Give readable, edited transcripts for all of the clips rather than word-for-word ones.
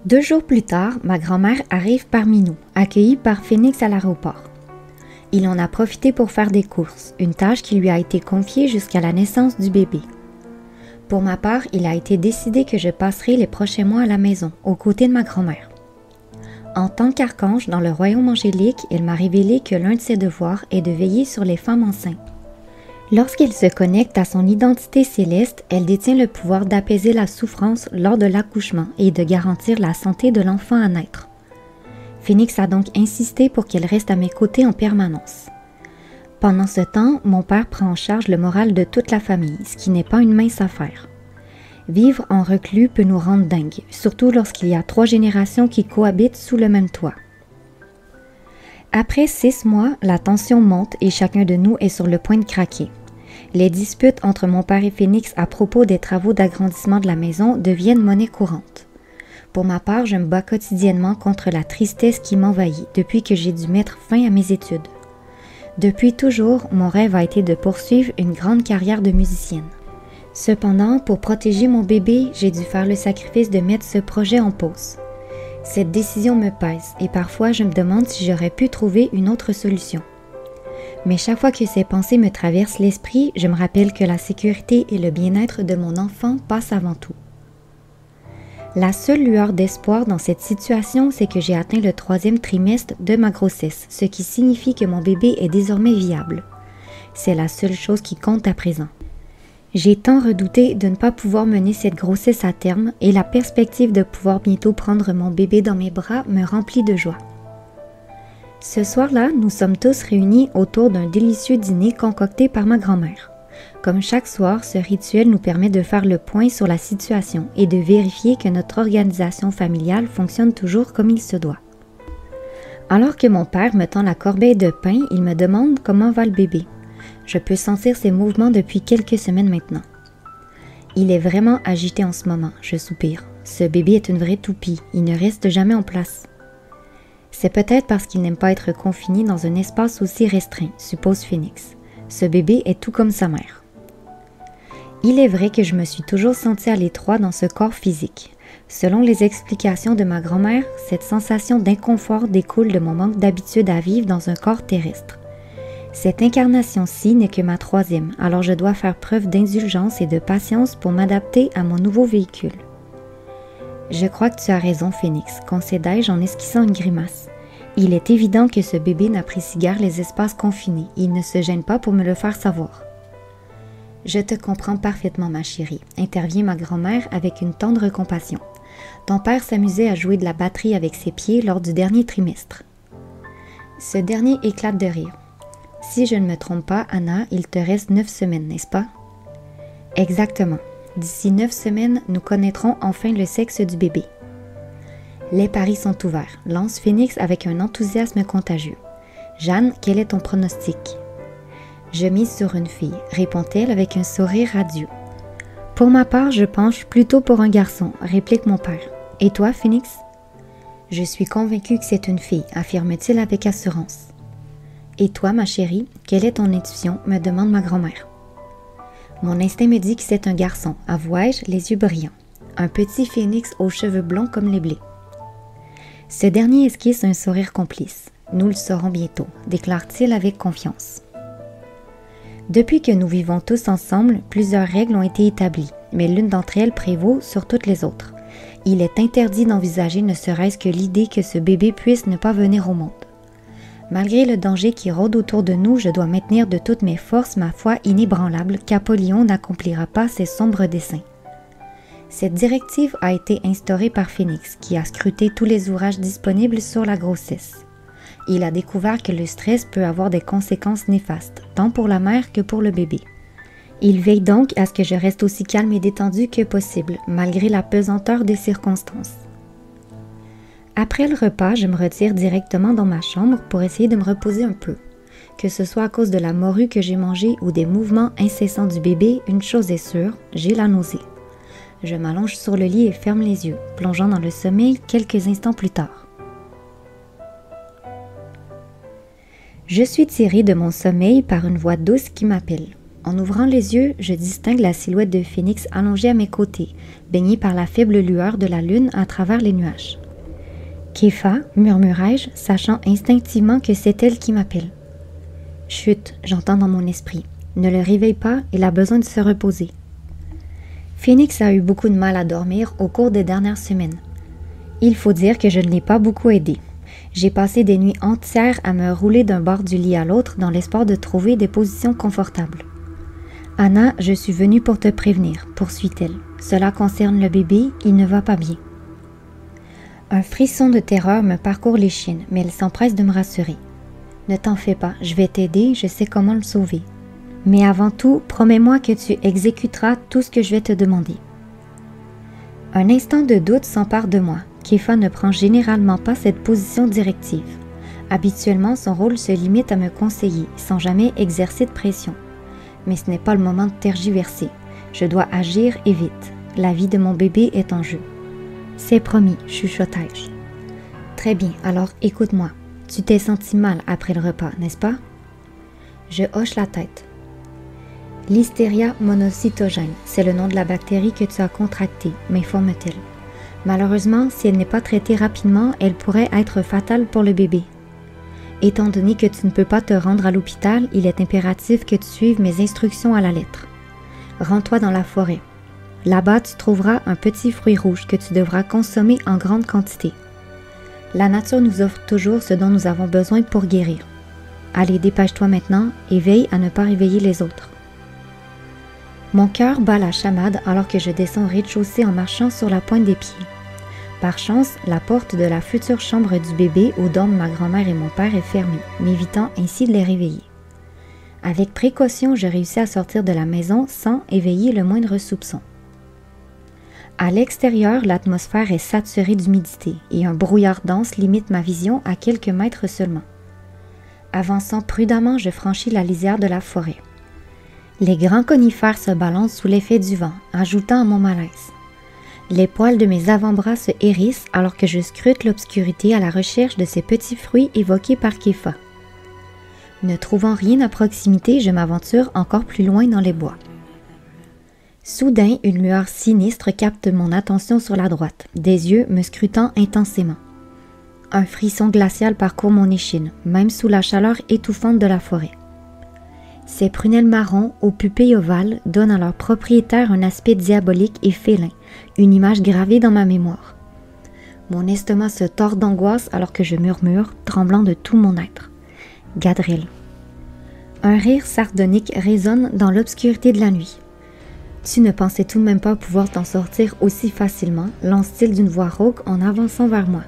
2 jours plus tard, ma grand-mère arrive parmi nous, accueillie par Phoenix à l'aéroport. Il en a profité pour faire des courses, une tâche qui lui a été confiée jusqu'à la naissance du bébé. Pour ma part, il a été décidé que je passerai les prochains mois à la maison, aux côtés de ma grand-mère. En tant qu'archange dans le royaume angélique, il m'a révélé que l'un de ses devoirs est de veiller sur les femmes enceintes. Lorsqu'elle se connecte à son identité céleste, elle détient le pouvoir d'apaiser la souffrance lors de l'accouchement et de garantir la santé de l'enfant à naître. Phoenix a donc insisté pour qu'elle reste à mes côtés en permanence. Pendant ce temps, mon père prend en charge le moral de toute la famille, ce qui n'est pas une mince affaire. Vivre en reclus peut nous rendre dingues, surtout lorsqu'il y a 3 générations qui cohabitent sous le même toit. Après 6 mois, la tension monte et chacun de nous est sur le point de craquer. Les disputes entre mon père et Phoenix à propos des travaux d'agrandissement de la maison deviennent monnaie courante. Pour ma part, je me bats quotidiennement contre la tristesse qui m'envahit depuis que j'ai dû mettre fin à mes études. Depuis toujours, mon rêve a été de poursuivre une grande carrière de musicienne. Cependant, pour protéger mon bébé, j'ai dû faire le sacrifice de mettre ce projet en pause. Cette décision me pèse et parfois je me demande si j'aurais pu trouver une autre solution. Mais chaque fois que ces pensées me traversent l'esprit, je me rappelle que la sécurité et le bien-être de mon enfant passent avant tout. La seule lueur d'espoir dans cette situation, c'est que j'ai atteint le 3e trimestre de ma grossesse, ce qui signifie que mon bébé est désormais viable. C'est la seule chose qui compte à présent. J'ai tant redouté de ne pas pouvoir mener cette grossesse à terme et la perspective de pouvoir bientôt prendre mon bébé dans mes bras me remplit de joie. Ce soir-là, nous sommes tous réunis autour d'un délicieux dîner concocté par ma grand-mère. Comme chaque soir, ce rituel nous permet de faire le point sur la situation et de vérifier que notre organisation familiale fonctionne toujours comme il se doit. Alors que mon père me tend la corbeille de pain, il me demande comment va le bébé. Je peux sentir ses mouvements depuis quelques semaines maintenant. Il est vraiment agité en ce moment, je soupire. Ce bébé est une vraie toupie, il ne reste jamais en place. C'est peut-être parce qu'il n'aime pas être confiné dans un espace aussi restreint, suppose Phoenix. Ce bébé est tout comme sa mère. Il est vrai que je me suis toujours sentie à l'étroit dans ce corps physique. Selon les explications de ma grand-mère, cette sensation d'inconfort découle de mon manque d'habitude à vivre dans un corps terrestre. Cette incarnation-ci n'est que ma 3e, alors je dois faire preuve d'indulgence et de patience pour m'adapter à mon nouveau véhicule. Je crois que tu as raison, Phoenix, concédai-je en esquissant une grimace. Il est évident que ce bébé n'apprécie guère les espaces confinés. Il ne se gêne pas pour me le faire savoir. Je te comprends parfaitement, ma chérie, intervient ma grand-mère avec une tendre compassion. Ton père s'amusait à jouer de la batterie avec ses pieds lors du dernier trimestre. Ce dernier éclate de rire. Si je ne me trompe pas, Anna, il te reste 9 semaines, n'est-ce pas? Exactement. D'ici 9 semaines, nous connaîtrons enfin le sexe du bébé. Les paris sont ouverts, lance Phoenix avec un enthousiasme contagieux. Jeanne, quel est ton pronostic? Je mise sur une fille, répond-elle avec un sourire radieux. Pour ma part, je penche plutôt pour un garçon, réplique mon père. Et toi, Phoenix? Je suis convaincue que c'est une fille, affirme-t-il avec assurance. Et toi, ma chérie, quelle est ton intuition? Me demande ma grand-mère. Mon instinct me dit que c'est un garçon, avouai-je, les yeux brillants. Un petit phénix aux cheveux blonds comme les blés. Ce dernier esquisse un sourire complice. Nous le saurons bientôt, déclare-t-il avec confiance. Depuis que nous vivons tous ensemble, plusieurs règles ont été établies, mais l'une d'entre elles prévaut sur toutes les autres. Il est interdit d'envisager ne serait-ce que l'idée que ce bébé puisse ne pas venir au monde. Malgré le danger qui rôde autour de nous, je dois maintenir de toutes mes forces ma foi inébranlable qu'Apollyon n'accomplira pas ses sombres desseins. Cette directive a été instaurée par Phoenix, qui a scruté tous les ouvrages disponibles sur la grossesse. Il a découvert que le stress peut avoir des conséquences néfastes, tant pour la mère que pour le bébé. Il veille donc à ce que je reste aussi calme et détendue que possible, malgré la pesanteur des circonstances. Après le repas, je me retire directement dans ma chambre pour essayer de me reposer un peu. Que ce soit à cause de la morue que j'ai mangée ou des mouvements incessants du bébé, une chose est sûre, j'ai la nausée. Je m'allonge sur le lit et ferme les yeux, plongeant dans le sommeil quelques instants plus tard. Je suis tirée de mon sommeil par une voix douce qui m'appelle. En ouvrant les yeux, je distingue la silhouette de Phénix allongée à mes côtés, baignée par la faible lueur de la lune à travers les nuages. « Kefa » murmurai-je, sachant instinctivement que c'est elle qui m'appelle. « Chut » j'entends dans mon esprit. « Ne le réveille pas, il a besoin de se reposer. » Phénix a eu beaucoup de mal à dormir au cours des dernières semaines. Il faut dire que je ne l'ai pas beaucoup aidé. J'ai passé des nuits entières à me rouler d'un bord du lit à l'autre dans l'espoir de trouver des positions confortables. « Anna, je suis venue pour te prévenir, poursuit-elle. Cela concerne le bébé, il ne va pas bien. » Un frisson de terreur me parcourt l'échine, mais elle s'empresse de me rassurer. « Ne t'en fais pas, je vais t'aider, je sais comment le sauver. Mais avant tout, promets-moi que tu exécuteras tout ce que je vais te demander. » Un instant de doute s'empare de moi. Kefa ne prend généralement pas cette position directive. Habituellement, son rôle se limite à me conseiller, sans jamais exercer de pression. Mais ce n'est pas le moment de tergiverser. Je dois agir et vite. La vie de mon bébé est en jeu. « C'est promis, chuchotai-je. »« Très bien, alors écoute-moi. Tu t'es senti mal après le repas, n'est-ce pas? » Je hoche la tête. « Listeria monocytogène, c'est le nom de la bactérie que tu as contractée, m'informe-t-elle. Malheureusement, si elle n'est pas traitée rapidement, elle pourrait être fatale pour le bébé. Étant donné que tu ne peux pas te rendre à l'hôpital, il est impératif que tu suives mes instructions à la lettre. Rends-toi dans la forêt. Là-bas, tu trouveras un petit fruit rouge que tu devras consommer en grande quantité. La nature nous offre toujours ce dont nous avons besoin pour guérir. Allez, dépêche-toi maintenant et veille à ne pas réveiller les autres. » Mon cœur bat la chamade alors que je descends au rez-de-chaussée en marchant sur la pointe des pieds. Par chance, la porte de la future chambre du bébé où dorment ma grand-mère et mon père est fermée, m'évitant ainsi de les réveiller. Avec précaution, je réussis à sortir de la maison sans éveiller le moindre soupçon. À l'extérieur, l'atmosphère est saturée d'humidité et un brouillard dense limite ma vision à quelques mètres seulement. Avançant prudemment, je franchis la lisière de la forêt. Les grands conifères se balancent sous l'effet du vent, ajoutant à mon malaise. Les poils de mes avant-bras se hérissent alors que je scrute l'obscurité à la recherche de ces petits fruits évoqués par Kefa. Ne trouvant rien à proximité, je m'aventure encore plus loin dans les bois. Soudain, une lueur sinistre capte mon attention sur la droite, des yeux me scrutant intensément. Un frisson glacial parcourt mon échine, même sous la chaleur étouffante de la forêt. Ces prunelles marron aux pupilles ovales donnent à leur propriétaire un aspect diabolique et félin, une image gravée dans ma mémoire. Mon estomac se tord d'angoisse alors que je murmure, tremblant de tout mon être. « Gadril. » Un rire sardonique résonne dans l'obscurité de la nuit. « Tu ne pensais tout de même pas pouvoir t'en sortir aussi facilement » lance-t-il d'une voix rauque en avançant vers moi.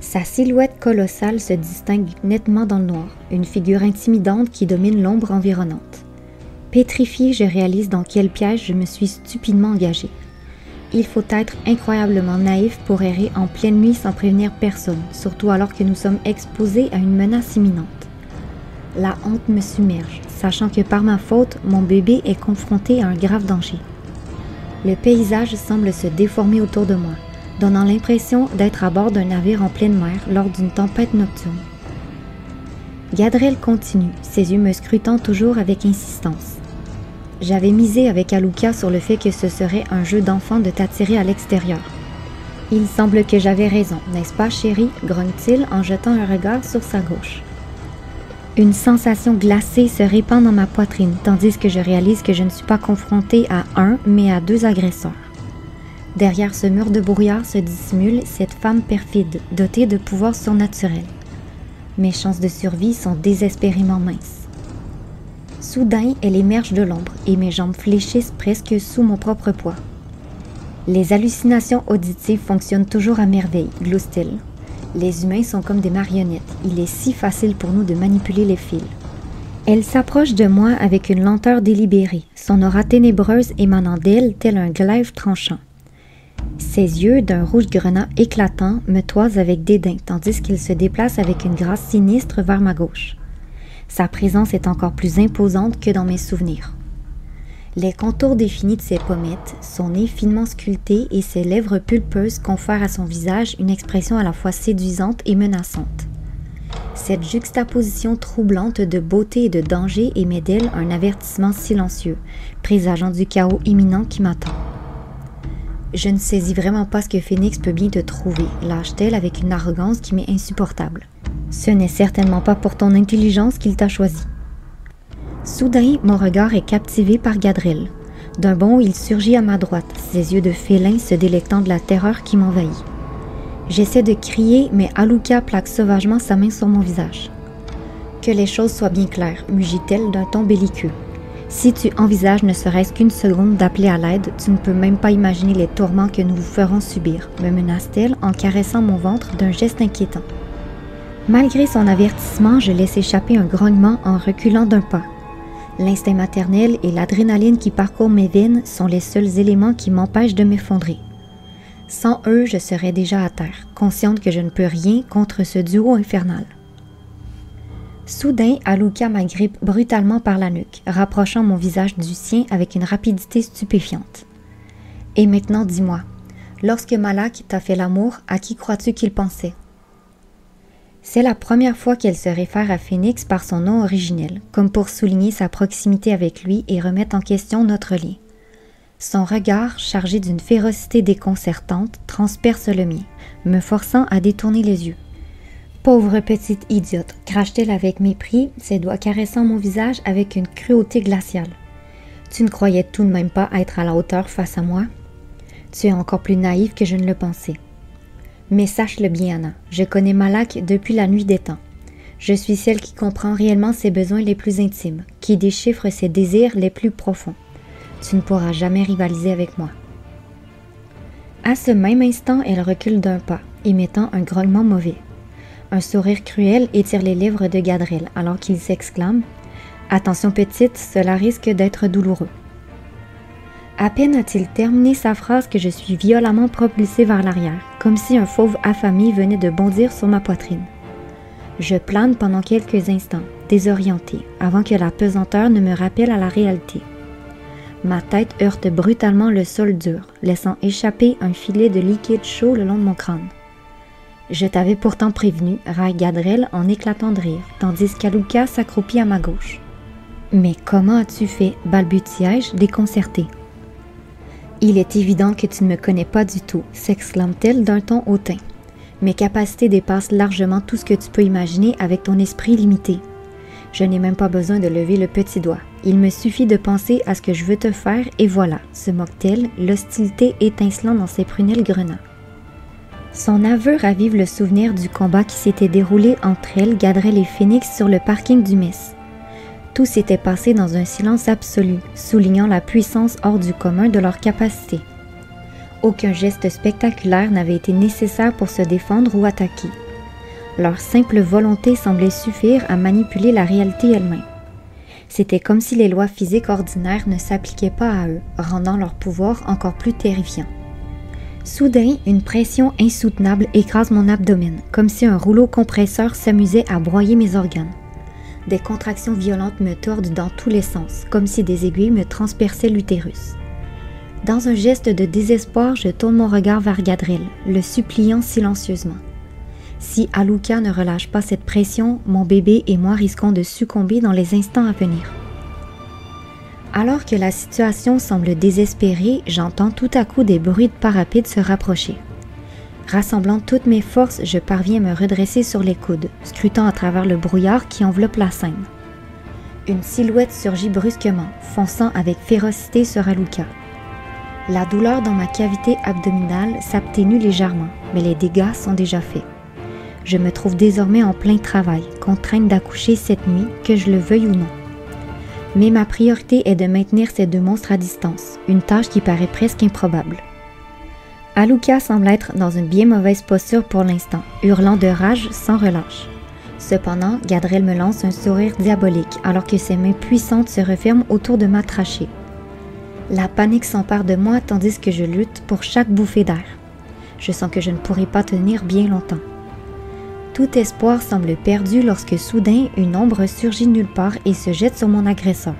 Sa silhouette colossale se distingue nettement dans le noir, une figure intimidante qui domine l'ombre environnante. Pétrifiée, je réalise dans quel piège je me suis stupidement engagée. Il faut être incroyablement naïf pour errer en pleine nuit sans prévenir personne, surtout alors que nous sommes exposés à une menace imminente. La honte me submerge, sachant que par ma faute, mon bébé est confronté à un grave danger. Le paysage semble se déformer autour de moi, donnant l'impression d'être à bord d'un navire en pleine mer lors d'une tempête nocturne. Gadril continue, ses yeux me scrutant toujours avec insistance. J'avais misé avec Aluka sur le fait que ce serait un jeu d'enfant de t'attirer à l'extérieur. Il semble que j'avais raison, n'est-ce pas, chérie? Grogne-t-il en jetant un regard sur sa gauche. Une sensation glacée se répand dans ma poitrine, tandis que je réalise que je ne suis pas confrontée à un, mais à deux agresseurs. Derrière ce mur de brouillard se dissimule cette femme perfide, dotée de pouvoirs surnaturels. Mes chances de survie sont désespérément minces. Soudain, elle émerge de l'ombre et mes jambes fléchissent presque sous mon propre poids. Les hallucinations auditives fonctionnent toujours à merveille, glousse-t-il. Les humains sont comme des marionnettes. Il est si facile pour nous de manipuler les fils. Elle s'approche de moi avec une lenteur délibérée, son aura ténébreuse émanant d'elle tel un glaive tranchant. Ses yeux, d'un rouge grenat éclatant, me toisent avec dédain, tandis qu'il se déplace avec une grâce sinistre vers ma gauche. Sa présence est encore plus imposante que dans mes souvenirs. Les contours définis de ses pommettes, son nez finement sculpté et ses lèvres pulpeuses confèrent à son visage une expression à la fois séduisante et menaçante. Cette juxtaposition troublante de beauté et de danger émet d'elle un avertissement silencieux, présageant du chaos imminent qui m'attend. Je ne saisis vraiment pas ce que Phoenix peut bien te trouver, lâche-t-elle avec une arrogance qui m'est insupportable. Ce n'est certainement pas pour ton intelligence qu'il t'a choisi. Soudain, mon regard est captivé par Gadril. D'un bond, il surgit à ma droite, ses yeux de félin se délectant de la terreur qui m'envahit. J'essaie de crier, mais Aluka plaque sauvagement sa main sur mon visage. « Que les choses soient bien claires, mugit-elle d'un ton belliqueux. Si tu envisages ne serait-ce qu'une seconde d'appeler à l'aide, tu ne peux même pas imaginer les tourments que nous vous ferons subir, me menace-t-elle en caressant mon ventre d'un geste inquiétant. Malgré son avertissement, je laisse échapper un grognement en reculant d'un pas. L'instinct maternel et l'adrénaline qui parcourt mes veines sont les seuls éléments qui m'empêchent de m'effondrer. Sans eux, je serais déjà à terre, consciente que je ne peux rien contre ce duo infernal. Soudain, Aluka m'agrippe brutalement par la nuque, rapprochant mon visage du sien avec une rapidité stupéfiante. « Et maintenant, dis-moi, lorsque Malak t'a fait l'amour, à qui crois-tu qu'il pensait ?» C'est la première fois qu'elle se réfère à Phoenix par son nom originel, comme pour souligner sa proximité avec lui et remettre en question notre lien. Son regard, chargé d'une férocité déconcertante, transperce le mien, me forçant à détourner les yeux. « Pauvre petite idiote !» crache-t-elle avec mépris, ses doigts caressant mon visage avec une cruauté glaciale. « Tu ne croyais tout de même pas être à la hauteur face à moi? Tu es encore plus naïve que je ne le pensais. Mais sache-le bien, Anna, je connais Malak depuis la nuit des temps. Je suis celle qui comprend réellement ses besoins les plus intimes, qui déchiffre ses désirs les plus profonds. Tu ne pourras jamais rivaliser avec moi. » À ce même instant, elle recule d'un pas, émettant un grognement mauvais. Un sourire cruel étire les lèvres de Gadril alors qu'il s'exclame « Attention petite, cela risque d'être douloureux. » À peine a-t-il terminé sa phrase que je suis violemment propulsée vers l'arrière, comme si un fauve affamé venait de bondir sur ma poitrine. Je plane pendant quelques instants, désorientée, avant que la pesanteur ne me rappelle à la réalité. Ma tête heurte brutalement le sol dur, laissant échapper un filet de liquide chaud le long de mon crâne. « Je t'avais pourtant prévenu, » raille Gadril en éclatant de rire, tandis qu'Aluka s'accroupit à ma gauche. « Mais comment as-tu fait ?» balbutiai-je, déconcertée. « Il est évident que tu ne me connais pas du tout », s'exclame-t-elle d'un ton hautain. « Mes capacités dépassent largement tout ce que tu peux imaginer avec ton esprit limité. Je n'ai même pas besoin de lever le petit doigt. Il me suffit de penser à ce que je veux te faire et voilà, se moque-t-elle, l'hostilité étincelant dans ses prunelles grenats. Son aveu ravive le souvenir du combat qui s'était déroulé entre elle, Gadril et Phoenix sur le parking du Mess. Tout s'était passé dans un silence absolu, soulignant la puissance hors du commun de leurs capacités. Aucun geste spectaculaire n'avait été nécessaire pour se défendre ou attaquer. Leur simple volonté semblait suffire à manipuler la réalité elle-même. C'était comme si les lois physiques ordinaires ne s'appliquaient pas à eux, rendant leur pouvoir encore plus terrifiant. Soudain, une pression insoutenable écrase mon abdomen, comme si un rouleau compresseur s'amusait à broyer mes organes. Des contractions violentes me tordent dans tous les sens, comme si des aiguilles me transperçaient l'utérus. Dans un geste de désespoir, je tourne mon regard vers Gadril, le suppliant silencieusement. Si Aluka ne relâche pas cette pression, mon bébé et moi risquons de succomber dans les instants à venir. Alors que la situation semble désespérée, j'entends tout à coup des bruits de pas rapides se rapprocher. Rassemblant toutes mes forces, je parviens à me redresser sur les coudes, scrutant à travers le brouillard qui enveloppe la scène. Une silhouette surgit brusquement, fonçant avec férocité sur Aluka. La douleur dans ma cavité abdominale s'atténue légèrement, mais les dégâts sont déjà faits. Je me trouve désormais en plein travail, contrainte d'accoucher cette nuit, que je le veuille ou non. Mais ma priorité est de maintenir ces deux monstres à distance, une tâche qui paraît presque improbable. Aluka semble être dans une bien mauvaise posture pour l'instant, hurlant de rage sans relâche. Cependant, Gadril me lance un sourire diabolique alors que ses mains puissantes se referment autour de ma trachée. La panique s'empare de moi tandis que je lutte pour chaque bouffée d'air. Je sens que je ne pourrai pas tenir bien longtemps. Tout espoir semble perdu lorsque soudain une ombre surgit nulle part et se jette sur mon agresseur.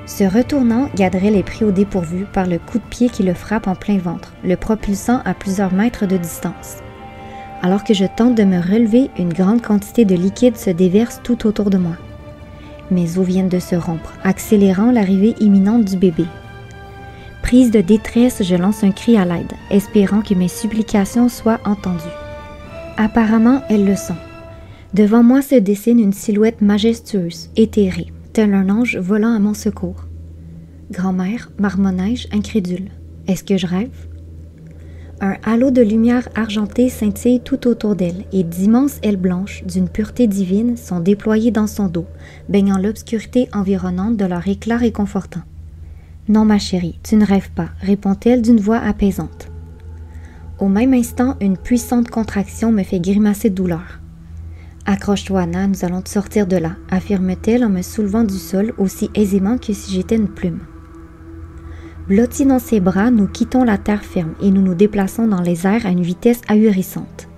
Se retournant, Gadril est pris au dépourvu par le coup de pied qui le frappe en plein ventre, le propulsant à plusieurs mètres de distance. Alors que je tente de me relever, une grande quantité de liquide se déverse tout autour de moi. Mes os viennent de se rompre, accélérant l'arrivée imminente du bébé. Prise de détresse, je lance un cri à l'aide, espérant que mes supplications soient entendues. Apparemment, elles le sont. Devant moi se dessine une silhouette majestueuse, éthérée, tel un ange volant à mon secours. Grand-mère, marmonnai-je, incrédule. Est-ce que je rêve? Un halo de lumière argentée scintille tout autour d'elle et d'immenses ailes blanches, d'une pureté divine, sont déployées dans son dos, baignant l'obscurité environnante de leur éclat réconfortant. « Non, ma chérie, tu ne rêves pas, » répond-elle d'une voix apaisante. Au même instant, une puissante contraction me fait grimacer de douleur. « Accroche-toi, Anna, nous allons te sortir de là, » affirme-t-elle en me soulevant du sol aussi aisément que si j'étais une plume. Blottis dans ses bras, nous quittons la terre ferme et nous nous déplaçons dans les airs à une vitesse ahurissante.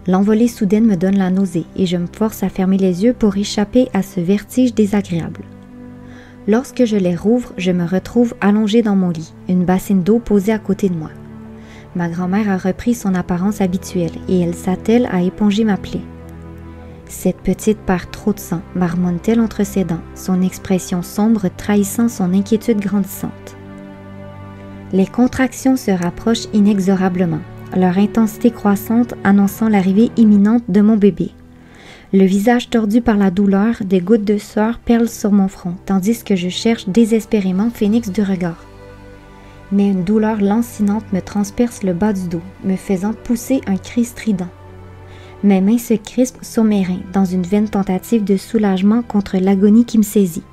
L'envolée soudaine me donne la nausée et je me force à fermer les yeux pour échapper à ce vertige désagréable. Lorsque je les rouvre, je me retrouve allongée dans mon lit, une bassine d'eau posée à côté de moi. Ma grand-mère a repris son apparence habituelle et elle s'attelle à éponger ma plaie. « Cette petite perd trop de sang », marmonne-t-elle entre ses dents, son expression sombre trahissant son inquiétude grandissante. Les contractions se rapprochent inexorablement, leur intensité croissante annonçant l'arrivée imminente de mon bébé. Le visage tordu par la douleur, des gouttes de sueur perlent sur mon front, tandis que je cherche désespérément Phénix du regard. Mais une douleur lancinante me transperce le bas du dos, me faisant pousser un cri strident. Mes mains se crispent sur mes reins, dans une vaine tentative de soulagement contre l'agonie qui me saisit.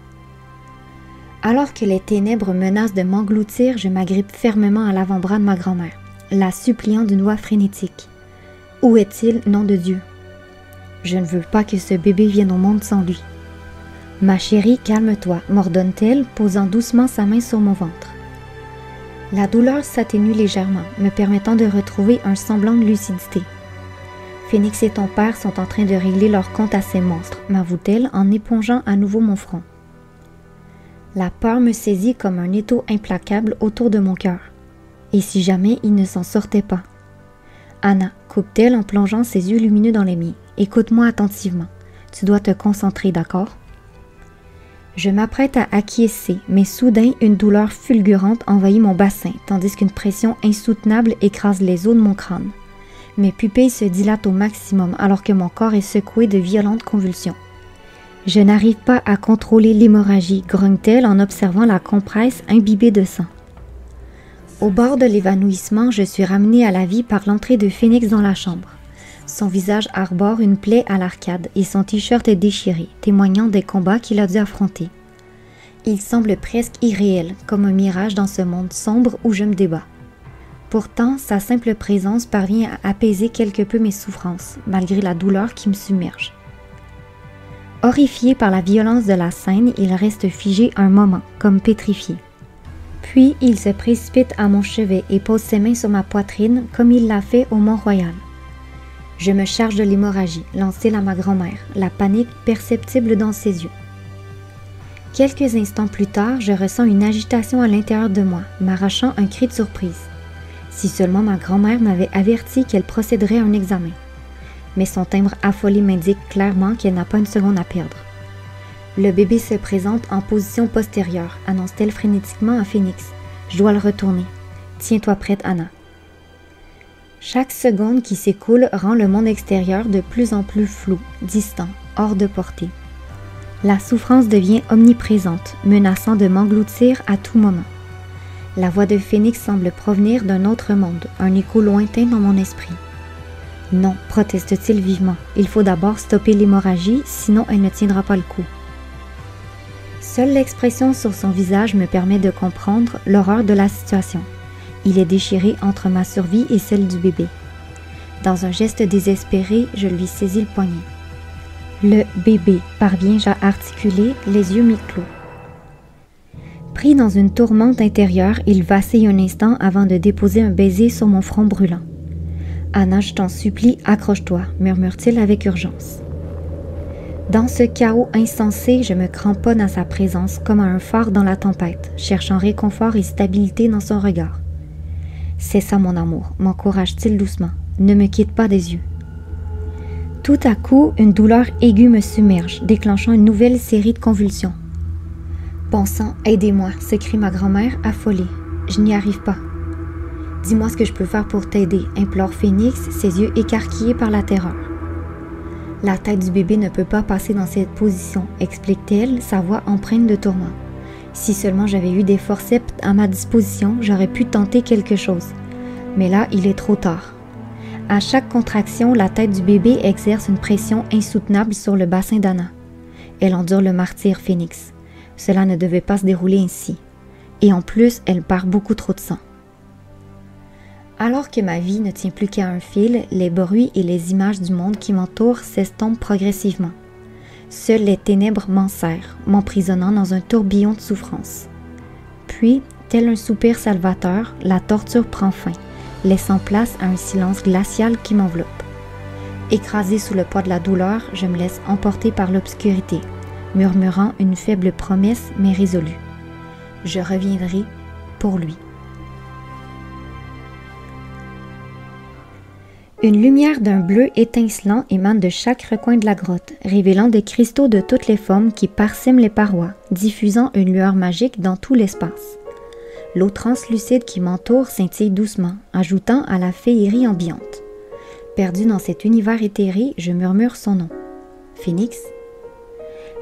Alors que les ténèbres menacent de m'engloutir, je m'agrippe fermement à l'avant-bras de ma grand-mère, la suppliant d'une voix frénétique. « Où est-il, nom de Dieu? Je ne veux pas que ce bébé vienne au monde sans lui. »« Ma chérie, calme-toi, » m'ordonne-t-elle, posant doucement sa main sur mon ventre. La douleur s'atténue légèrement, me permettant de retrouver un semblant de lucidité. « Phénix et ton père sont en train de régler leur compte à ces monstres, » m'avoue-t-elle en épongeant à nouveau mon front. La peur me saisit comme un étau implacable autour de mon cœur. Et si jamais il ne s'en sortait pas? « Anna, » coupe-t-elle en plongeant ses yeux lumineux dans les miens, « écoute-moi attentivement. Tu dois te concentrer, d'accord? » Je m'apprête à acquiescer, mais soudain, une douleur fulgurante envahit mon bassin, tandis qu'une pression insoutenable écrase les os de mon crâne. Mes pupilles se dilatent au maximum alors que mon corps est secoué de violentes convulsions. Je n'arrive pas à contrôler l'hémorragie, grogne-t-elle en observant la compresse imbibée de sang. Au bord de l'évanouissement, je suis ramenée à la vie par l'entrée de Phénix dans la chambre. Son visage arbore une plaie à l'arcade et son t-shirt est déchiré, témoignant des combats qu'il a dû affronter. Il semble presque irréel, comme un mirage dans ce monde sombre où je me débats. Pourtant, sa simple présence parvient à apaiser quelque peu mes souffrances, malgré la douleur qui me submerge. Horrifié par la violence de la scène, il reste figé un moment, comme pétrifié. Puis, il se précipite à mon chevet et pose ses mains sur ma poitrine, comme il l'a fait au Mont-Royal. Je me charge de l'hémorragie, lancée à ma grand-mère, la panique perceptible dans ses yeux. Quelques instants plus tard, je ressens une agitation à l'intérieur de moi, m'arrachant un cri de surprise. Si seulement ma grand-mère m'avait averti qu'elle procéderait à un examen. Mais son timbre affolé m'indique clairement qu'elle n'a pas une seconde à perdre. Le bébé se présente en position postérieure, annonce-t-elle frénétiquement à Phénix. Je dois le retourner. Tiens-toi prête, Anna. Chaque seconde qui s'écoule rend le monde extérieur de plus en plus flou, distant, hors de portée. La souffrance devient omniprésente, menaçant de m'engloutir à tout moment. La voix de Phénix semble provenir d'un autre monde, un écho lointain dans mon esprit. Non, proteste-t-il vivement. Il faut d'abord stopper l'hémorragie, sinon elle ne tiendra pas le coup. Seule l'expression sur son visage me permet de comprendre l'horreur de la situation. Il est déchiré entre ma survie et celle du bébé. Dans un geste désespéré, je lui saisis le poignet. Le bébé, parviens-je à articuler, les yeux mi-clos. Pris dans une tourmente intérieure, il vacille un instant avant de déposer un baiser sur mon front brûlant. « Anna, je t'en supplie, accroche-toi » murmure-t-il avec urgence. Dans ce chaos insensé, je me cramponne à sa présence comme à un phare dans la tempête, cherchant réconfort et stabilité dans son regard. « C'est ça mon amour » m'encourage-t-il doucement. « Ne me quitte pas des yeux. » Tout à coup, une douleur aiguë me submerge, déclenchant une nouvelle série de convulsions. « Bon sang, aidez-moi » s'écrie ma grand-mère affolée. « Je n'y arrive pas. »« Dis-moi ce que je peux faire pour t'aider » implore Phénix, ses yeux écarquillés par la terreur. « La tête du bébé ne peut pas passer dans cette position » explique-t-elle, sa voix empreinte de tourment. « Si seulement j'avais eu des forceps à ma disposition, j'aurais pu tenter quelque chose. Mais là, il est trop tard. » À chaque contraction, la tête du bébé exerce une pression insoutenable sur le bassin d'Anna. Elle endure le martyre Phénix. Cela ne devait pas se dérouler ainsi. Et en plus, elle perd beaucoup trop de sang. Alors que ma vie ne tient plus qu'à un fil, les bruits et les images du monde qui m'entoure s'estompent progressivement. Seules les ténèbres m'enserrent, m'emprisonnant dans un tourbillon de souffrance. Puis, tel un soupir salvateur, la torture prend fin, laissant place à un silence glacial qui m'enveloppe. Écrasée sous le poids de la douleur, je me laisse emporter par l'obscurité, murmurant une faible promesse mais résolue. Je reviendrai pour lui. Une lumière d'un bleu étincelant émane de chaque recoin de la grotte, révélant des cristaux de toutes les formes qui parsèment les parois, diffusant une lueur magique dans tout l'espace. L'eau translucide qui m'entoure scintille doucement, ajoutant à la féerie ambiante. Perdu dans cet univers éthéré, je murmure son nom. Phénix?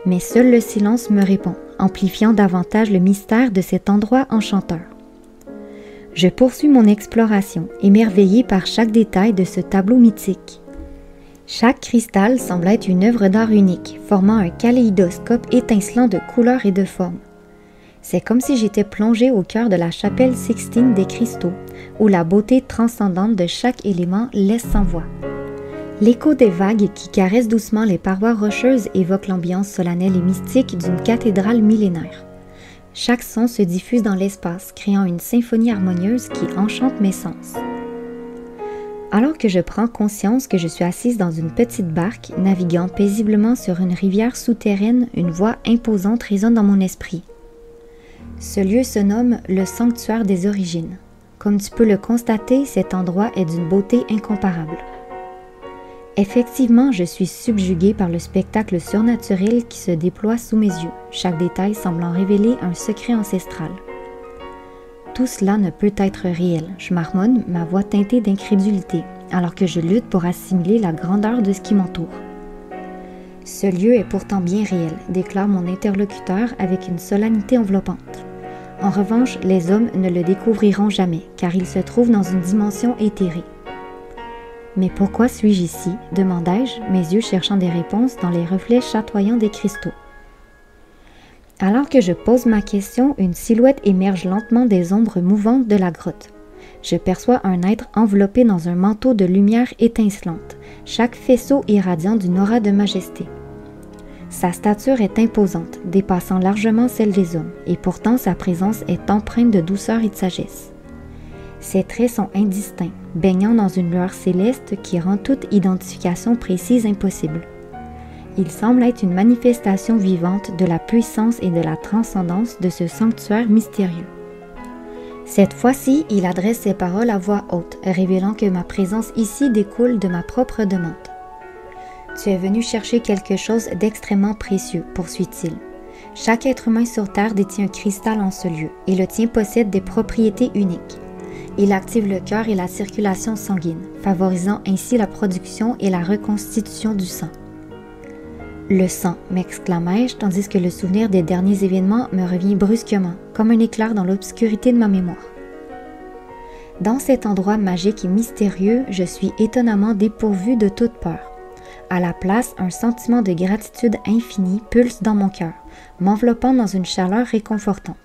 Mais seul le silence me répond, amplifiant davantage le mystère de cet endroit enchanteur. Je poursuis mon exploration, émerveillé par chaque détail de ce tableau mythique. Chaque cristal semble être une œuvre d'art unique, formant un kaléidoscope étincelant de couleurs et de formes. C'est comme si j'étais plongée au cœur de la chapelle Sixtine des cristaux, où la beauté transcendante de chaque élément laisse sans voix. L'écho des vagues qui caressent doucement les parois rocheuses évoque l'ambiance solennelle et mystique d'une cathédrale millénaire. Chaque son se diffuse dans l'espace, créant une symphonie harmonieuse qui enchante mes sens. Alors que je prends conscience que je suis assise dans une petite barque, naviguant paisiblement sur une rivière souterraine, une voix imposante résonne dans mon esprit. Ce lieu se nomme le Sanctuaire des Origines. Comme tu peux le constater, cet endroit est d'une beauté incomparable. Effectivement, je suis subjuguée par le spectacle surnaturel qui se déploie sous mes yeux, chaque détail semblant révéler un secret ancestral. Tout cela ne peut être réel, je marmonne, ma voix teintée d'incrédulité, alors que je lutte pour assimiler la grandeur de ce qui m'entoure. Ce lieu est pourtant bien réel, déclare mon interlocuteur avec une solennité enveloppante. En revanche, les hommes ne le découvriront jamais, car il se trouve dans une dimension éthérée. Mais pourquoi suis-je ici? Demandai-je, mes yeux cherchant des réponses dans les reflets chatoyants des cristaux. Alors que je pose ma question, une silhouette émerge lentement des ombres mouvantes de la grotte. Je perçois un être enveloppé dans un manteau de lumière étincelante, chaque faisceau irradiant d'une aura de majesté. Sa stature est imposante, dépassant largement celle des hommes, et pourtant sa présence est empreinte de douceur et de sagesse. Ses traits sont indistincts, baignant dans une lueur céleste qui rend toute identification précise impossible. Il semble être une manifestation vivante de la puissance et de la transcendance de ce sanctuaire mystérieux. Cette fois-ci, il adresse ses paroles à voix haute, révélant que ma présence ici découle de ma propre demande. « Tu es venu chercher quelque chose d'extrêmement précieux, poursuit-il. Chaque être humain sur Terre détient un cristal en ce lieu, et le tien possède des propriétés uniques. Il active le cœur et la circulation sanguine, favorisant ainsi la production et la reconstitution du sang. Le sang, m'exclamai-je, tandis que le souvenir des derniers événements me revient brusquement, comme un éclair dans l'obscurité de ma mémoire. Dans cet endroit magique et mystérieux, je suis étonnamment dépourvue de toute peur. À la place, un sentiment de gratitude infinie pulse dans mon cœur, m'enveloppant dans une chaleur réconfortante.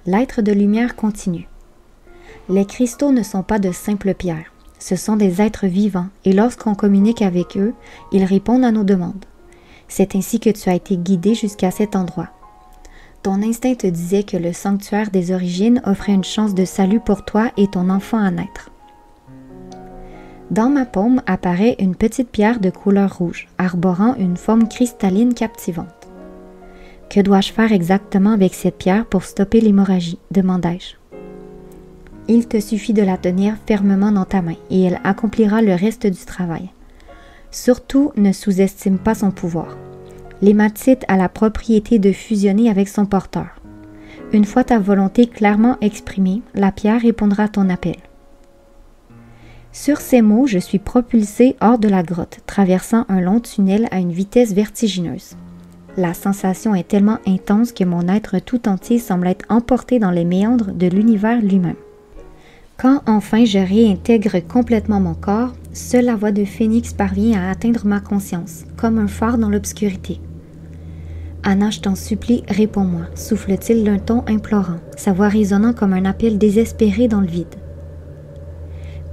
L'être de lumière continue. Les cristaux ne sont pas de simples pierres, ce sont des êtres vivants et lorsqu'on communique avec eux, ils répondent à nos demandes. C'est ainsi que tu as été guidé jusqu'à cet endroit. Ton instinct te disait que le sanctuaire des origines offrait une chance de salut pour toi et ton enfant à naître. Dans ma paume apparaît une petite pierre de couleur rouge, arborant une forme cristalline captivante. « Que dois-je faire exactement avec cette pierre pour stopper l'hémorragie ?» demandai-je. Il te suffit de la tenir fermement dans ta main et elle accomplira le reste du travail. Surtout, ne sous-estime pas son pouvoir. L'hématite a la propriété de fusionner avec son porteur. Une fois ta volonté clairement exprimée, la pierre répondra à ton appel. Sur ces mots, je suis propulsée hors de la grotte, traversant un long tunnel à une vitesse vertigineuse. La sensation est tellement intense que mon être tout entier semble être emporté dans les méandres de l'univers lui-même. Quand enfin je réintègre complètement mon corps, seule la voix de Phénix parvient à atteindre ma conscience, comme un phare dans l'obscurité. « Anna, je t'en supplie, réponds-moi » souffle-t-il d'un ton implorant, sa voix résonnant comme un appel désespéré dans le vide.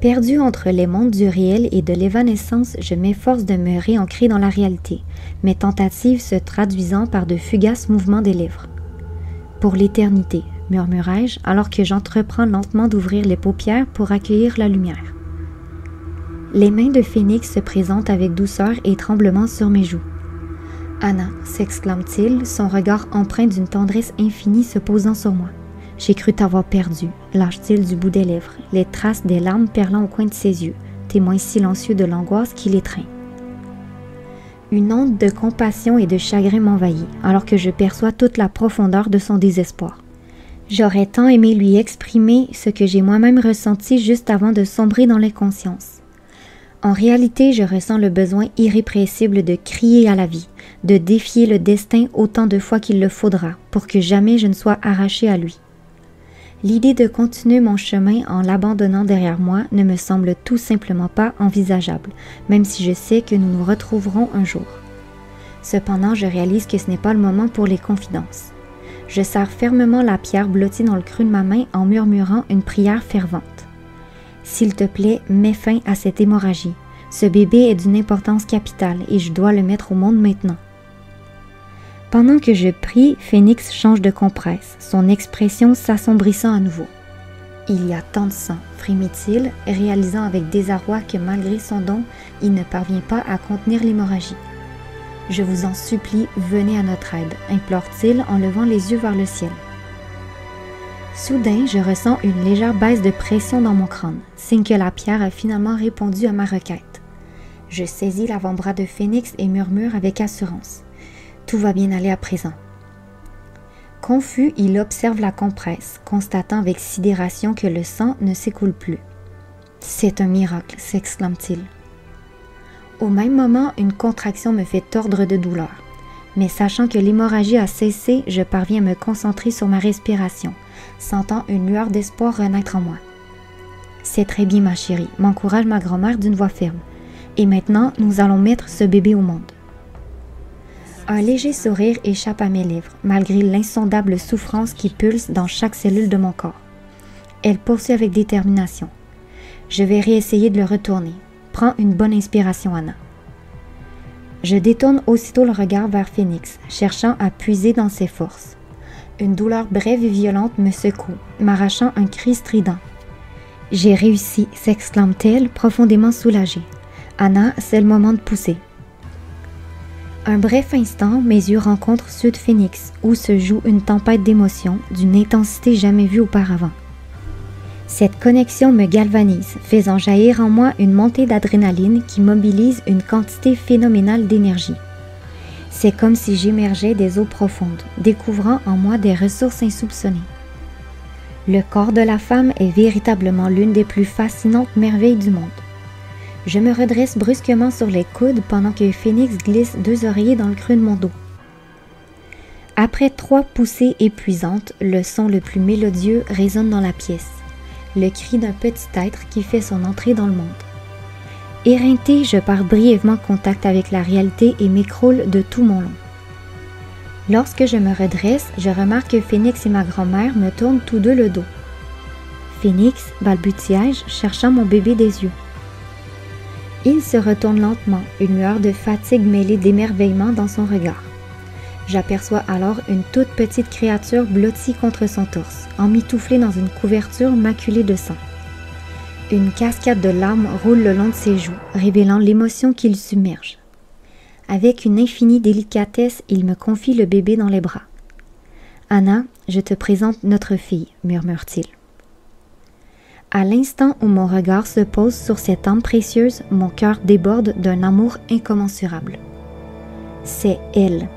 Perdu entre les mondes du réel et de l'évanescence, je m'efforce de me réancrer dans la réalité, mes tentatives se traduisant par de fugaces mouvements des lèvres. « Pour l'éternité » murmurai-je alors que j'entreprends lentement d'ouvrir les paupières pour accueillir la lumière. Les mains de Phénix se présentent avec douceur et tremblement sur mes joues. « Anna » s'exclame-t-il, son regard empreint d'une tendresse infinie se posant sur moi. « J'ai cru t'avoir perdu » lâche-t-il du bout des lèvres, les traces des larmes perlant au coin de ses yeux, témoin silencieux de l'angoisse qui l'étreint. Une onde de compassion et de chagrin m'envahit, alors que je perçois toute la profondeur de son désespoir. J'aurais tant aimé lui exprimer ce que j'ai moi-même ressenti juste avant de sombrer dans l'inconscience. En réalité, je ressens le besoin irrépressible de crier à la vie, de défier le destin autant de fois qu'il le faudra pour que jamais je ne sois arrachée à lui. L'idée de continuer mon chemin en l'abandonnant derrière moi ne me semble tout simplement pas envisageable, même si je sais que nous nous retrouverons un jour. Cependant, je réalise que ce n'est pas le moment pour les confidences. Je serre fermement la pierre blottie dans le creux de ma main en murmurant une prière fervente. « S'il te plaît, mets fin à cette hémorragie. Ce bébé est d'une importance capitale et je dois le mettre au monde maintenant. » Pendant que je prie, Phénix change de compresse, son expression s'assombrissant à nouveau. « Il y a tant de sang » frémit-il, réalisant avec désarroi que malgré son don, il ne parvient pas à contenir l'hémorragie. « Je vous en supplie, venez à notre aide » implore-t-il en levant les yeux vers le ciel. Soudain, je ressens une légère baisse de pression dans mon crâne, signe que la pierre a finalement répondu à ma requête. Je saisis l'avant-bras de Phénix et murmure avec assurance. Tout va bien aller à présent. Confus, il observe la compresse, constatant avec sidération que le sang ne s'écoule plus. « C'est un miracle » s'exclame-t-il. Au même moment, une contraction me fait tordre de douleur. Mais sachant que l'hémorragie a cessé, je parviens à me concentrer sur ma respiration, sentant une lueur d'espoir renaître en moi. « C'est très bien ma chérie » m'encourage ma grand-mère d'une voix ferme. « Et maintenant, nous allons mettre ce bébé au monde. » Un léger sourire échappe à mes lèvres, malgré l'insondable souffrance qui pulse dans chaque cellule de mon corps. Elle poursuit avec détermination. Je vais réessayer de le retourner. Prends une bonne inspiration, Anna. Je détourne aussitôt le regard vers Phénix, cherchant à puiser dans ses forces. Une douleur brève et violente me secoue, m'arrachant un cri strident. « J'ai réussi » s'exclame-t-elle, profondément soulagée. « Anna, c'est le moment de pousser. » Un bref instant, mes yeux rencontrent ceux de Phénix, où se joue une tempête d'émotions d'une intensité jamais vue auparavant. Cette connexion me galvanise, faisant jaillir en moi une montée d'adrénaline qui mobilise une quantité phénoménale d'énergie. C'est comme si j'émergeais des eaux profondes, découvrant en moi des ressources insoupçonnées. Le corps de la femme est véritablement l'une des plus fascinantes merveilles du monde. Je me redresse brusquement sur les coudes pendant que Phénix glisse 2 oreillers dans le creux de mon dos. Après 3 poussées épuisantes, le son le plus mélodieux résonne dans la pièce. Le cri d'un petit être qui fait son entrée dans le monde. Éreintée, je perds brièvement contact avec la réalité et m'écroule de tout mon long. Lorsque je me redresse, je remarque que Phénix et ma grand-mère me tournent tous deux le dos. « Phénix » balbutiai-je, cherchant mon bébé des yeux. Il se retourne lentement, une lueur de fatigue mêlée d'émerveillement dans son regard. J'aperçois alors une toute petite créature blottie contre son torse, emmitouflée dans une couverture maculée de sang. Une cascade de larmes roule le long de ses joues, révélant l'émotion qui le submerge. Avec une infinie délicatesse, il me confie le bébé dans les bras. « Anna, je te présente notre fille » murmure-t-il. À l'instant où mon regard se pose sur cette âme précieuse, mon cœur déborde d'un amour incommensurable. C'est elle.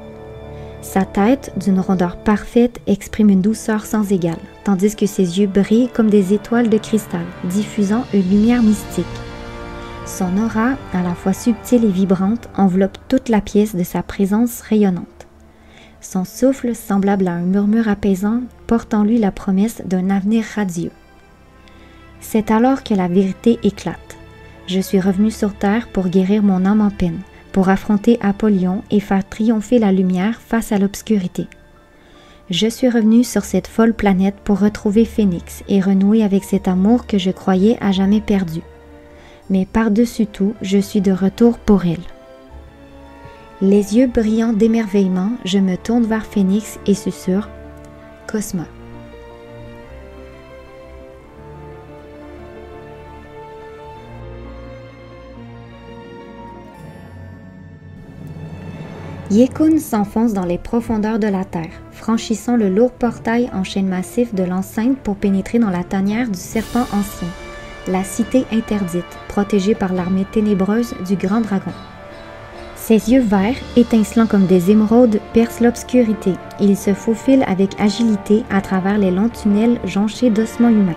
Sa tête, d'une rondeur parfaite, exprime une douceur sans égale, tandis que ses yeux brillent comme des étoiles de cristal, diffusant une lumière mystique. Son aura, à la fois subtile et vibrante, enveloppe toute la pièce de sa présence rayonnante. Son souffle, semblable à un murmure apaisant, porte en lui la promesse d'un avenir radieux. C'est alors que la vérité éclate. Je suis revenu sur terre pour guérir mon âme en peine, pour affronter Apollyon et faire triompher la lumière face à l'obscurité. Je suis revenu sur cette folle planète pour retrouver Phénix et renouer avec cet amour que je croyais à jamais perdu. Mais par-dessus tout, je suis de retour pour elle. Les yeux brillants d'émerveillement, je me tourne vers Phénix et susurre « Cosma ». Yékoun s'enfonce dans les profondeurs de la terre, franchissant le lourd portail en chêne massif de l'enceinte pour pénétrer dans la tanière du serpent ancien, la cité interdite, protégée par l'armée ténébreuse du grand dragon. Ses yeux verts, étincelants comme des émeraudes, percent l'obscurité et il se faufile avec agilité à travers les longs tunnels jonchés d'ossements humains.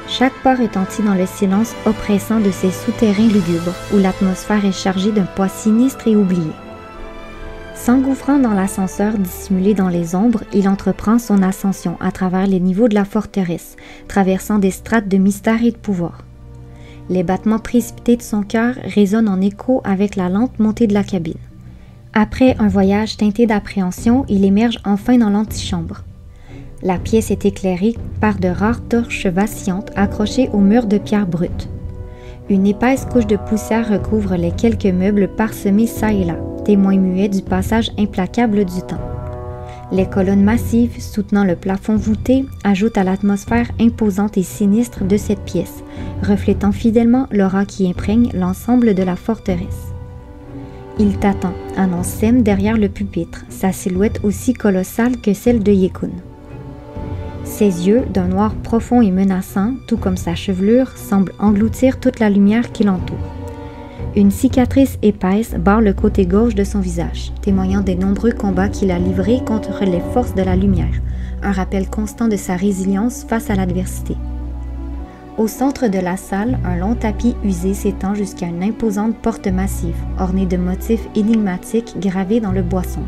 Chaque pas retentit dans le silence oppressant de ces souterrains lugubres, où l'atmosphère est chargée d'un poids sinistre et oublié. S'engouffrant dans l'ascenseur dissimulé dans les ombres, il entreprend son ascension à travers les niveaux de la forteresse, traversant des strates de mystère et de pouvoir. Les battements précipités de son cœur résonnent en écho avec la lente montée de la cabine. Après un voyage teinté d'appréhension, il émerge enfin dans l'antichambre. La pièce est éclairée par de rares torches vacillantes accrochées au mur de pierre brute. Une épaisse couche de poussière recouvre les quelques meubles parsemés çà et là, témoins muets du passage implacable du temps. Les colonnes massives soutenant le plafond voûté ajoutent à l'atmosphère imposante et sinistre de cette pièce, reflétant fidèlement l'aura qui imprègne l'ensemble de la forteresse. Il t'attend, annonce Sem derrière le pupitre, sa silhouette aussi colossale que celle de Yékoun. Ses yeux, d'un noir profond et menaçant, tout comme sa chevelure, semblent engloutir toute la lumière qui l'entoure. Une cicatrice épaisse barre le côté gauche de son visage, témoignant des nombreux combats qu'il a livrés contre les forces de la lumière, un rappel constant de sa résilience face à l'adversité. Au centre de la salle, un long tapis usé s'étend jusqu'à une imposante porte massive, ornée de motifs énigmatiques gravés dans le bois sombre.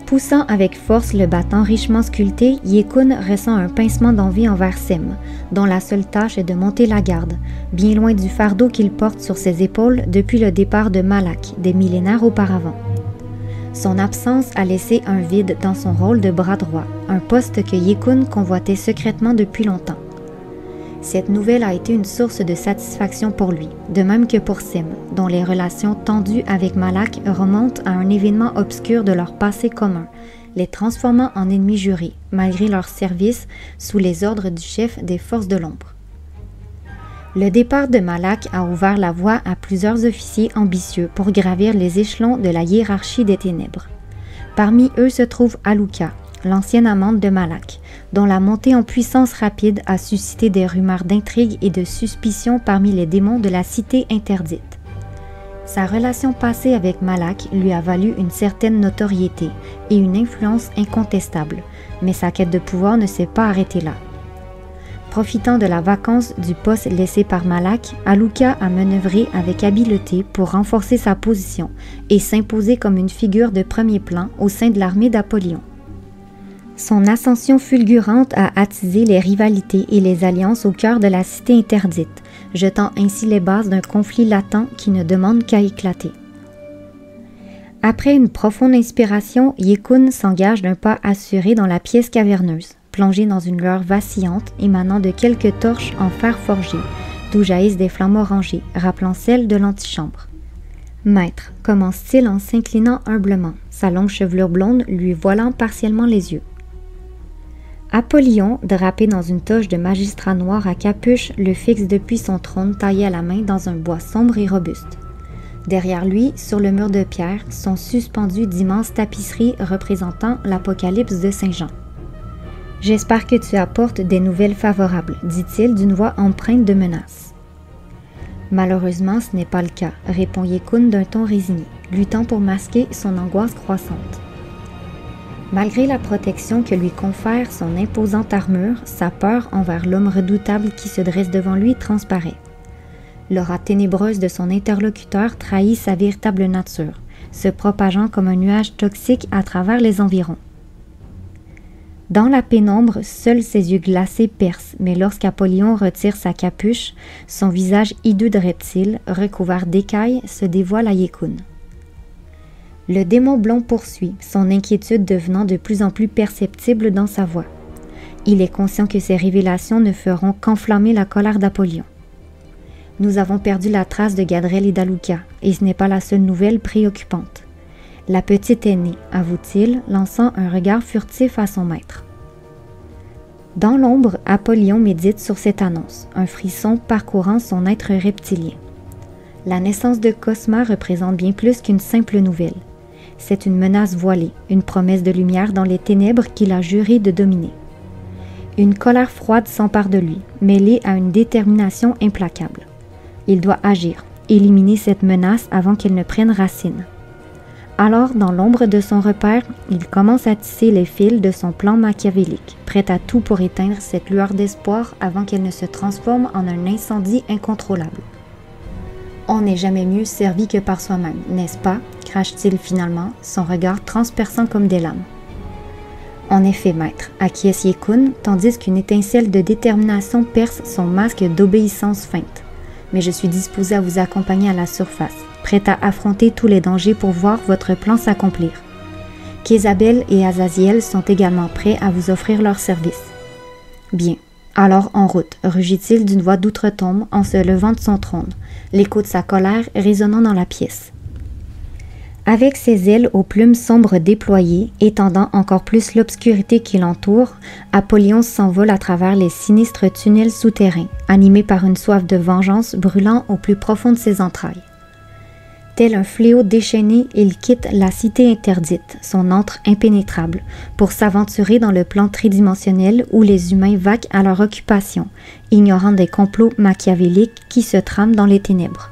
Poussant avec force le battant richement sculpté, Yékoun ressent un pincement d'envie envers Sem, dont la seule tâche est de monter la garde, bien loin du fardeau qu'il porte sur ses épaules depuis le départ de Malak, des millénaires auparavant. Son absence a laissé un vide dans son rôle de bras droit, un poste que Yékoun convoitait secrètement depuis longtemps. Cette nouvelle a été une source de satisfaction pour lui, de même que pour Sem, dont les relations tendues avec Malak remontent à un événement obscur de leur passé commun, les transformant en ennemis jurés, malgré leur service sous les ordres du chef des forces de l'ombre. Le départ de Malak a ouvert la voie à plusieurs officiers ambitieux pour gravir les échelons de la hiérarchie des ténèbres. Parmi eux se trouve Aluka, l'ancienne amante de Malak, dont la montée en puissance rapide a suscité des rumeurs d'intrigue et de suspicion parmi les démons de la cité interdite. Sa relation passée avec Malak lui a valu une certaine notoriété et une influence incontestable, mais sa quête de pouvoir ne s'est pas arrêtée là. Profitant de la vacance du poste laissé par Malak, Aluka a manœuvré avec habileté pour renforcer sa position et s'imposer comme une figure de premier plan au sein de l'armée d'Apollyon. Son ascension fulgurante a attisé les rivalités et les alliances au cœur de la cité interdite, jetant ainsi les bases d'un conflit latent qui ne demande qu'à éclater. Après une profonde inspiration, Yékoun s'engage d'un pas assuré dans la pièce caverneuse, plongée dans une lueur vacillante émanant de quelques torches en fer forgé, d'où jaillissent des flammes orangées, rappelant celles de l'antichambre. « Maître », commence-t-il en s'inclinant humblement, sa longue chevelure blonde lui voilant partiellement les yeux. Apollyon, drapé dans une toge de magistrat noir à capuche, le fixe depuis son trône taillé à la main dans un bois sombre et robuste. Derrière lui, sur le mur de pierre, sont suspendues d'immenses tapisseries représentant l'Apocalypse de Saint Jean. J'espère que tu apportes des nouvelles favorables, dit-il d'une voix empreinte de menace. Malheureusement, ce n'est pas le cas, répond Yekun d'un ton résigné, luttant pour masquer son angoisse croissante. Malgré la protection que lui confère son imposante armure, sa peur envers l'homme redoutable qui se dresse devant lui transparaît. L'aura ténébreuse de son interlocuteur trahit sa véritable nature, se propageant comme un nuage toxique à travers les environs. Dans la pénombre, seuls ses yeux glacés percent, mais lorsqu'Apollyon retire sa capuche, son visage hideux de reptile, recouvert d'écailles, se dévoile à Yekun. Le démon blond poursuit, son inquiétude devenant de plus en plus perceptible dans sa voix. Il est conscient que ces révélations ne feront qu'enflammer la colère d'Apollyon. Nous avons perdu la trace de Gadrel et d'Aluka, et ce n'est pas la seule nouvelle préoccupante. La petite est née, avoue-t-il, lançant un regard furtif à son maître. Dans l'ombre, Apollyon médite sur cette annonce, un frisson parcourant son être reptilien. La naissance de Cosma représente bien plus qu'une simple nouvelle. C'est une menace voilée, une promesse de lumière dans les ténèbres qu'il a juré de dominer. Une colère froide s'empare de lui, mêlée à une détermination implacable. Il doit agir, éliminer cette menace avant qu'elle ne prenne racine. Alors, dans l'ombre de son repère, il commence à tisser les fils de son plan machiavélique, prêt à tout pour éteindre cette lueur d'espoir avant qu'elle ne se transforme en un incendie incontrôlable. On n'est jamais mieux servi que par soi-même, n'est-ce pas? Crache-t-il finalement, son regard transperçant comme des lames. En effet, maître, acquiesce Yekun, tandis qu'une étincelle de détermination perce son masque d'obéissance feinte. Mais je suis disposé à vous accompagner à la surface, prêt à affronter tous les dangers pour voir votre plan s'accomplir. Qu'Isabelle et Azaziel sont également prêts à vous offrir leur service. Bien. Alors en route, rugit-il d'une voix d'outre-tombe en se levant de son trône, l'écho de sa colère résonnant dans la pièce. Avec ses ailes aux plumes sombres déployées, étendant encore plus l'obscurité qui l'entoure, Apollyon s'envole à travers les sinistres tunnels souterrains, animé par une soif de vengeance brûlant au plus profond de ses entrailles. Tel un fléau déchaîné, il quitte la cité interdite, son antre impénétrable, pour s'aventurer dans le plan tridimensionnel où les humains vaquent à leur occupation, ignorant des complots machiavéliques qui se trament dans les ténèbres.